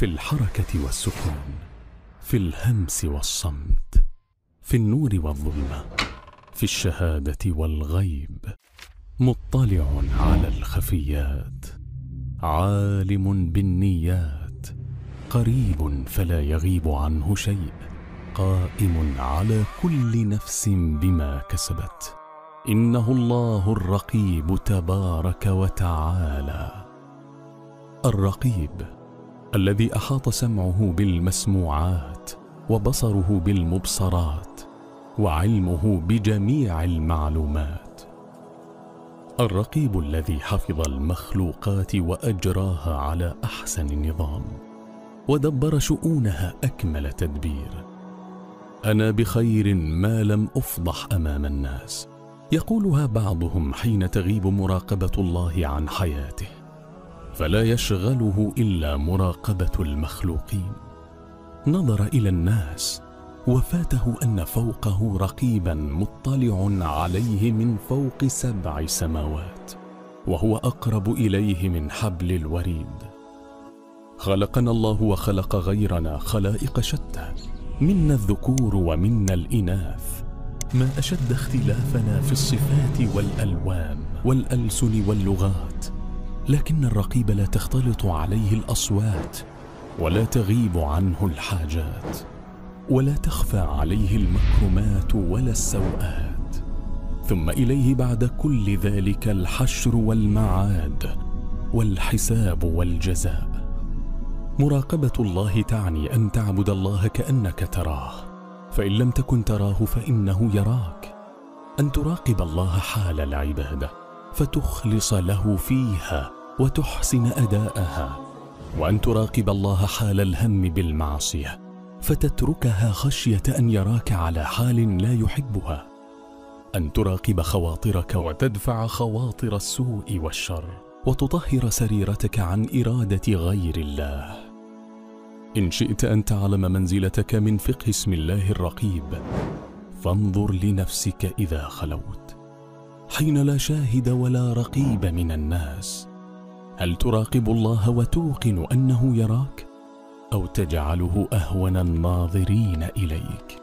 في الحركة والسكون، في الهمس والصمت، في النور والظلمة، في الشهادة والغيب، مطلع على الخفيات، عالم بالنيات، قريب فلا يغيب عنه شيء، قائم على كل نفس بما كسبت. إنه الله الرقيب تبارك وتعالى. الرقيب الذي أحاط سمعه بالمسموعات وبصره بالمبصرات وعلمه بجميع المعلومات. الرقيب الذي حفظ المخلوقات وأجراها على أحسن نظام ودبر شؤونها أكمل تدبير. أنا بخير ما لم أفضح أمام الناس، يقولها بعضهم حين تغيب مراقبة الله عن حياته، فلا يشغله إلا مراقبة المخلوقين. نظر إلى الناس وفاته أن فوقه رقيبا مطلع عليه من فوق 7 سماوات، وهو أقرب إليه من حبل الوريد. خلقنا الله وخلق غيرنا خلائق شتى، منا الذكور ومنا الإناث. ما أشد اختلافنا في الصفات والألوان والألسن واللغات، لكن الرقيب لا تختلط عليه الأصوات، ولا تغيب عنه الحاجات، ولا تخفى عليه المكرمات ولا السوءات. ثم إليه بعد كل ذلك الحشر والمعاد والحساب والجزاء. مراقبة الله تعني أن تعبد الله كأنك تراه، فإن لم تكن تراه فإنه يراك. أن تراقب الله حال العبادة فتخلص له فيها وتحسن أداءها، وأن تراقب الله حال الهم بالمعصية فتتركها خشية أن يراك على حال لا يحبها. أن تراقب خواطرك وتدفع خواطر السوء والشر، وتطهر سريرتك عن إرادة غير الله. إن شئت أن تعلم منزلتك من فقه اسم الله الرقيب، فانظر لنفسك إذا خلوت، حين لا شاهد ولا رقيب من الناس. هل تراقب الله وتوقن أنه يراك، أو تجعله أهون الناظرين إليك؟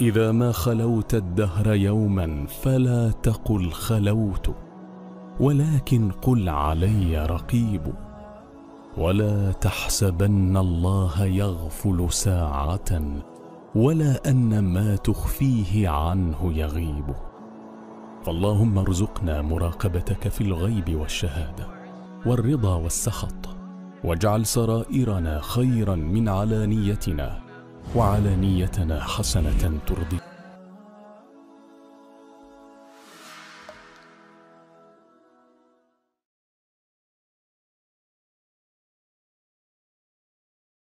إذا ما خلوت الدهر يوما فلا تقل خلوت، ولكن قل علي رقيب. ولا تحسبن الله يغفل ساعة، ولا أن ما تخفيه عنه يغيب. فاللهم ارزقنا مراقبتك في الغيب والشهادة والرضا والسخط، واجعل سرائرنا خيرا من علانيتنا، وعلانيتنا حسنة ترضيك.